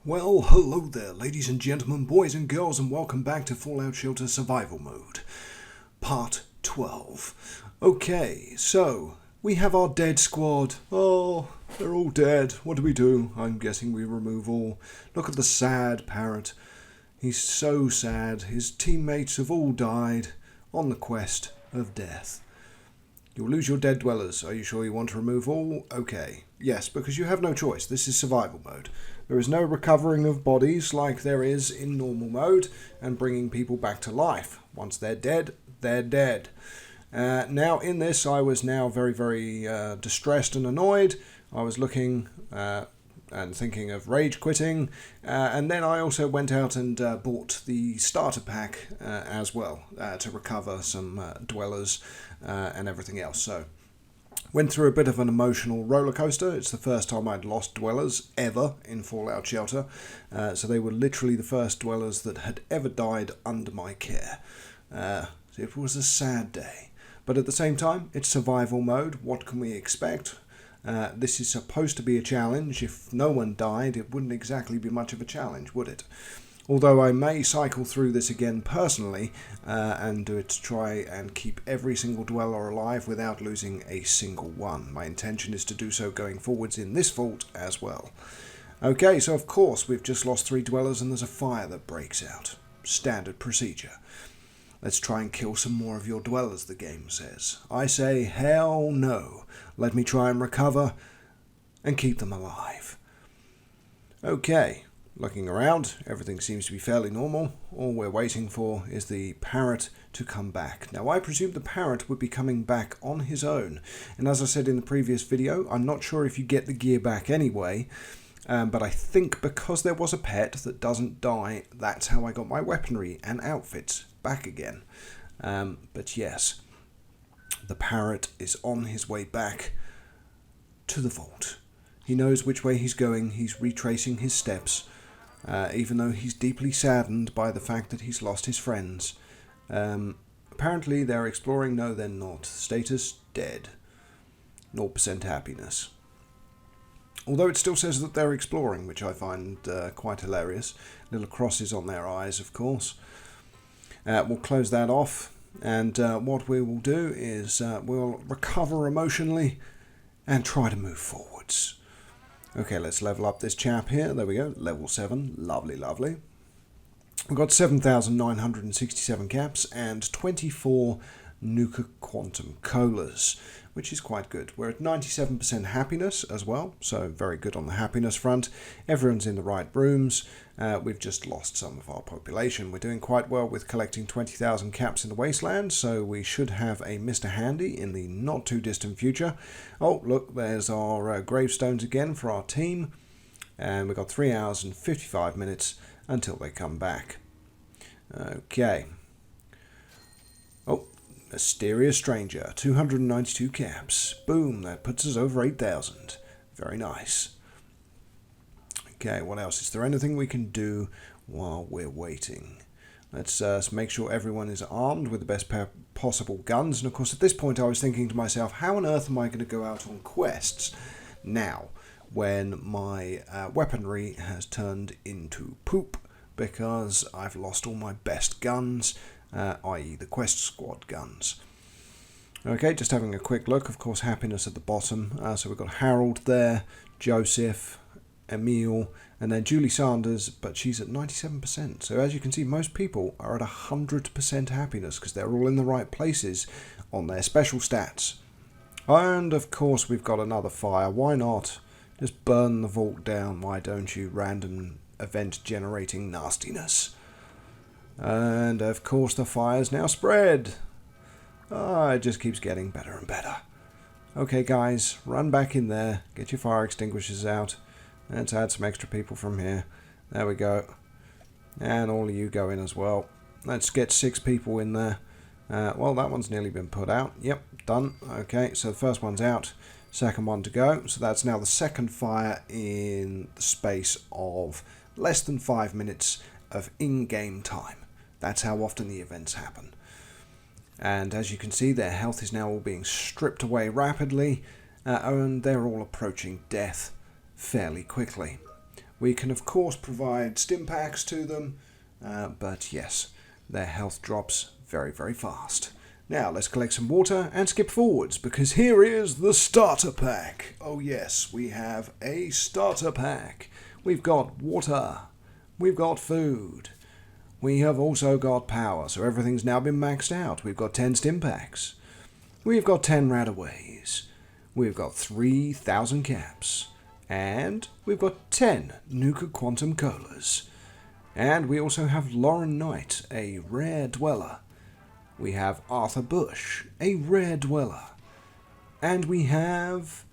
Well, hello there, ladies and gentlemen, boys and girls, and welcome back to Fallout Shelter Survival Mode, Part 12. Okay, so, we have our dead squad. Oh, they're all dead. What do? I'm guessing we remove all. Look at the sad parrot. He's so sad. His teammates have all died on the quest of death. You'll lose your dead dwellers. Are you sure you want to remove all? Okay. Yes, because you have no choice. This is survival mode. There is no recovering of bodies like there is in normal mode and bringing people back to life. Once they're dead, they're dead. Now, in this, I was now very distressed and annoyed. I was looking and thinking of rage quitting. And then I also went out and bought the starter pack as well to recover some dwellers and everything else. So, went through a bit of an emotional roller coaster. It's the first time I'd lost dwellers ever in Fallout Shelter. So they were literally the first dwellers that had ever died under my care. It was a sad day. But at the same time, it's survival mode. What can we expect? This is supposed to be a challenge. If no one died, it wouldn't exactly be much of a challenge, would it? Although I may cycle through this again personally and do it to try and keep every single dweller alive without losing a single one. My intention is to do so going forwards in this vault as well. Okay, so of course we've just lost 3 dwellers and there's a fire that breaks out. Standard procedure. Let's try and kill some more of your dwellers, the game says. I say, hell no. Let me try and recover and keep them alive. Okay. Looking around, everything seems to be fairly normal. All we're waiting for is the parrot to come back. Now, I presume the parrot would be coming back on his own. And as I said in the previous video, I'm not sure if you get the gear back anyway. But I think because there was a pet that doesn't die, that's how I got my weaponry and outfits back again. But yes, the parrot is on his way back to the vault. He knows which way he's going. He's retracing his steps. Even though he's deeply saddened by the fact that he's lost his friends. Apparently they're exploring. No, they're not. Status, dead. 0% happiness. Although it still says that they're exploring, which I find quite hilarious. Little crosses on their eyes, of course. We'll close that off. And what we will do is we'll recover emotionally and try to move forwards. Okay, let's level up this chap here. There we go, level 7. Lovely, lovely. We've got 7,967 caps and 24 Nuka Quantum Colas, which is quite good. We're at 97% happiness as well, so very good on the happiness front. Everyone's in the right rooms. We've just lost some of our population. We're doing quite well with collecting 20,000 caps in the wasteland, so we should have a Mr. Handy in the not too distant future. Oh, look, there's our gravestones again for our team. And we've got 3 hours and 55 minutes until they come back. Okay. Oh, mysterious stranger, 292 caps. Boom, that puts us over 8,000. Very nice. Okay, what else? Is there anything we can do while we're waiting? Let's make sure everyone is armed with the best possible guns. And of course, at this point, I was thinking to myself, how on earth am I going to go out on quests now when my weaponry has turned into poop because I've lost all my best guns, i.e. the quest squad guns. Okay, just having a quick look. Of course, happiness at the bottom. So we've got Harold there, Joseph, Emil, and then Julie Sanders, but she's at 97%. So as you can see, most people are at 100% happiness because they're all in the right places on their special stats. And of course, we've got another fire. Why not? Just burn the vault down, why don't you, random event generating nastiness. And of course the fire's now spread. It just keeps getting better and better. Okay guys, run back in there, get your fire extinguishers out. Let's add some extra people from here. There we go. And all of you go in as well. Let's get 6 people in there. Well, that one's nearly been put out. Yep, done. Okay, so the first one's out. Second one to go. So that's now the second fire in the space of less than 5 minutes of in-game time. That's how often the events happen. And as you can see, their health is now all being stripped away rapidly, and they're all approaching death fairly quickly. We can of course provide stim packs to them, but yes, their health drops very, very fast. Now let's collect some water and skip forwards, because here is the starter pack. Oh yes, we have a starter pack. We've got water, we've got food, we have also got power, so everything's now been maxed out. We've got 10 stim packs, we've got 10 radaways, we've got 3,000 caps, and we've got 10 Nuka Quantum Colas. And we also have Lauren Knight, a rare dweller. We have Arthur Bush, a rare dweller. And we have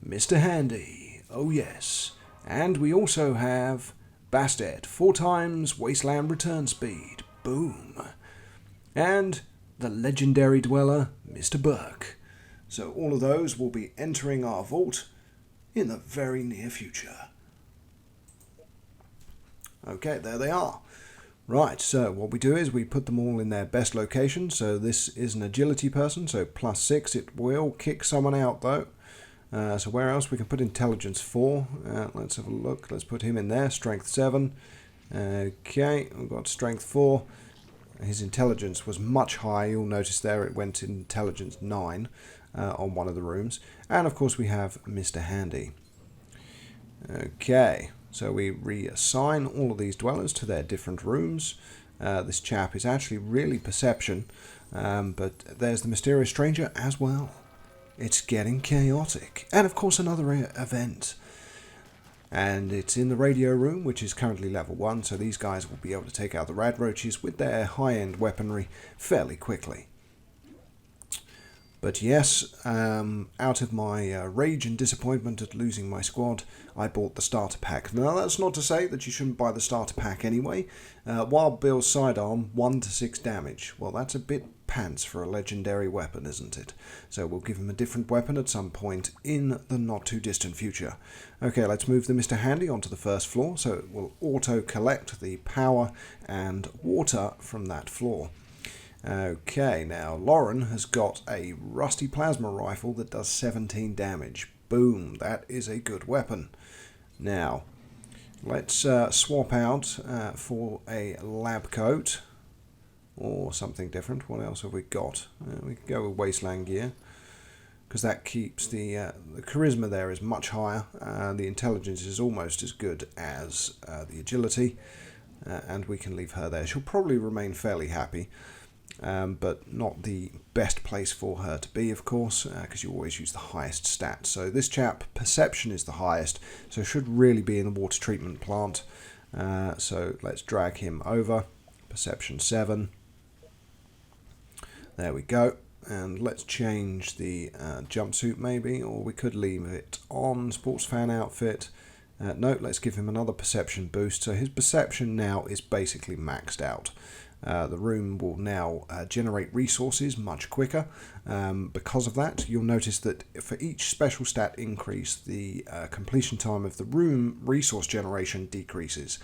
Mr. Handy, oh yes. And we also have Bastet, 4 times Wasteland return speed, boom. And the legendary dweller, Mr. Burke. So all of those will be entering our vault in the very near future. Okay, there they are. Right, so what we do is we put them all in their best location. So this is an agility person, so +6. It will kick someone out though. So where else? We can put intelligence 4. Let's have a look. Let's put him in there. Strength 7. Okay, we've got strength 4. His intelligence was much higher. You'll notice there it went intelligence 9 on one of the rooms. And of course we have Mr. Handy. Okay. So we reassign all of these dwellers to their different rooms. This chap is actually really perception, but there's the mysterious stranger as well. It's getting chaotic. And of course another event. And it's in the radio room, which is currently level 1, so these guys will be able to take out the rad roaches with their high-end weaponry fairly quickly. But yes, out of my rage and disappointment at losing my squad, I bought the starter pack. Now that's not to say that you shouldn't buy the starter pack anyway. Wild Bill's sidearm, 1 to 6 damage. Well, that's a bit pants for a legendary weapon, isn't it? So we'll give him a different weapon at some point in the not too distant future. Okay, let's move the Mr. Handy onto the first floor, so it will auto-collect the power and water from that floor. Okay, now Lauren has got a rusty plasma rifle that does 17 damage. Boom, that is a good weapon. Now, let's swap out for a lab coat or something different. What else have we got? We can go with wasteland gear, because that keeps the charisma there is much higher. The intelligence is almost as good as the agility, and we can leave her there. She'll probably remain fairly happy. But not the best place for her to be, of course, because you always use the highest stats. So this chap, perception is the highest, so should really be in the water treatment plant. So let's drag him over. Perception 7. There we go. And let's change the jumpsuit maybe, or we could leave it on. Sports fan outfit. No, let's give him another perception boost. So his perception now is basically maxed out. The room will now generate resources much quicker. Because of that, you'll notice that for each special stat increase, the completion time of the room resource generation decreases.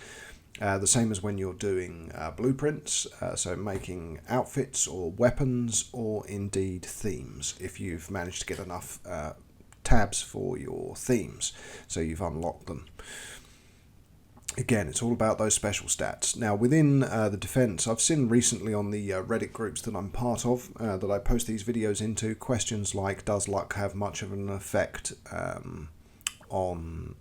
The same as when you're doing blueprints, so making outfits or weapons or indeed themes, if you've managed to get enough tabs for your themes, so you've unlocked them. Again, it's all about those special stats. Now, within the defense, I've seen recently on the Reddit groups that I'm part of, that I post these videos into, questions like, does luck have much of an effect on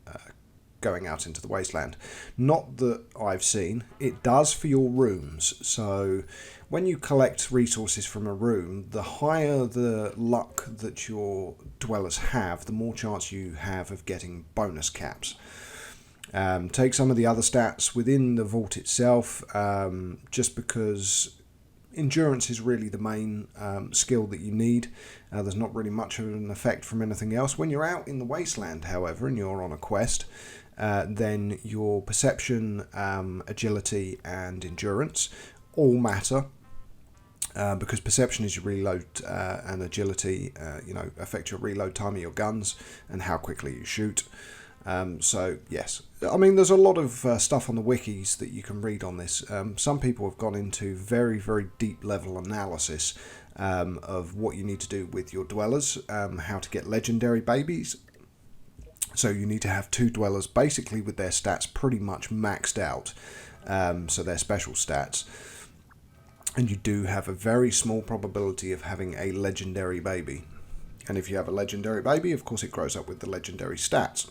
going out into the wasteland? Not that I've seen. It does for your rooms. So when you collect resources from a room, the higher the luck that your dwellers have, the more chance you have of getting bonus caps. Take some of the other stats within the vault itself, just because endurance is really the main skill that you need. There's not really much of an effect from anything else. When you're out in the wasteland, however, and you're on a quest, then your perception, agility, and endurance all matter. Because perception is your reload and agility, affect your reload time of your guns and how quickly you shoot. So yes, I mean there's a lot of stuff on the wikis that you can read on this. Some people have gone into very, very deep level analysis of what you need to do with your dwellers, how to get legendary babies, So you need to have 2 dwellers basically with their stats pretty much maxed out, so their special stats. And you do have a very small probability of having a legendary baby. And if you have a legendary baby, of course it grows up with the legendary stats.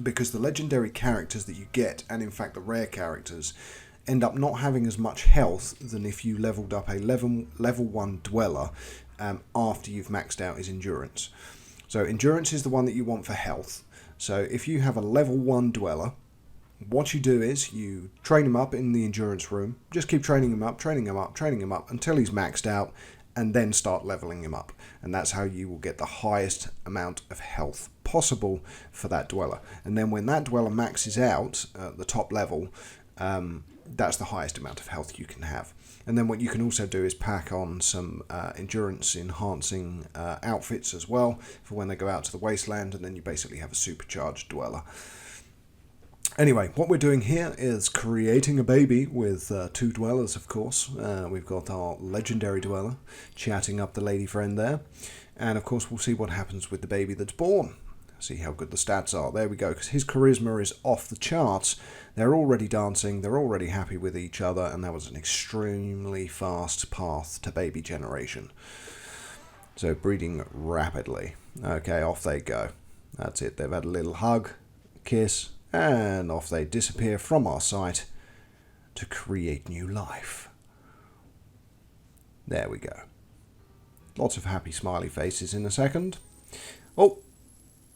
Because the legendary characters that you get, and in fact the rare characters, end up not having as much health than if you leveled up a level 1 dweller after you've maxed out his endurance. So endurance is the one that you want for health. So if you have a level 1 dweller, what you do is you train him up in the endurance room. Just keep training him up, training him up, training him up until he's maxed out, and then start leveling him up. And that's how you will get the highest amount of health possible for that dweller. And then when that dweller maxes out at the top level, that's the highest amount of health you can have. And then what you can also do is pack on some endurance enhancing outfits as well for when they go out to the wasteland, and then you basically have a supercharged dweller. Anyway, what we're doing here is creating a baby with 2 dwellers, of course. We've got our legendary dweller chatting up the lady friend there. And of course we'll see what happens with the baby that's born. See how good the stats are. There we go, because his charisma is off the charts. They're already dancing, they're already happy with each other, and that was an extremely fast path to baby generation. So breeding rapidly. Okay, off they go. That's it, they've had a little hug, kiss, and off they disappear from our sight to create new life. There we go. Lots of happy smiley faces in a second. Oh,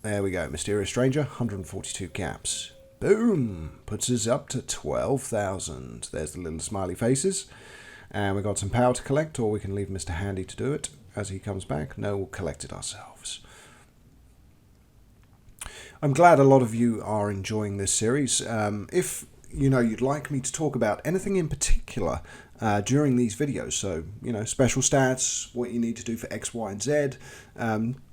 there we go. Mysterious stranger, 142 caps. Boom! Puts us up to 12,000. There's the little smiley faces. And we've got some power to collect, or we can leave Mr. Handy to do it as he comes back. No, we'll collect it ourselves. I'm glad a lot of you are enjoying this series. If you'd like me to talk about anything in particular during these videos, so special stats, what you need to do for X, Y, and Z,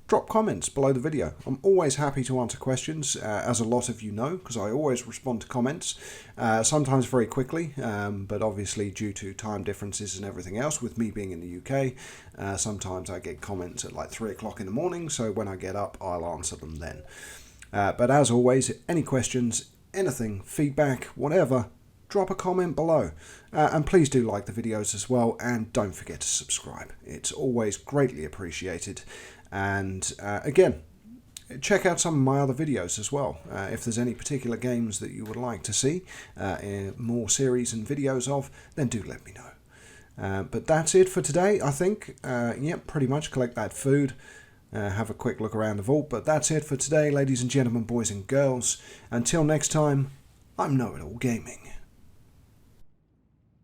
drop comments below the video. I'm always happy to answer questions, as a lot of you know, because I always respond to comments, sometimes very quickly, but obviously due to time differences and everything else, with me being in the UK, sometimes I get comments at like 3 o'clock in the morning, so when I get up, I'll answer them then. But as always, any questions, anything, feedback, whatever, drop a comment below. And please do like the videos as well, and don't forget to subscribe. It's always greatly appreciated. And again, check out some of my other videos as well. If there's any particular games that you would like to see more series and videos of, then do let me know. But that's it for today, I think. Yep, pretty much collect that food. Have a quick look around the vault, but that's it for today, ladies and gentlemen, boys and girls. Until next time, I'm Know-It-All Gaming.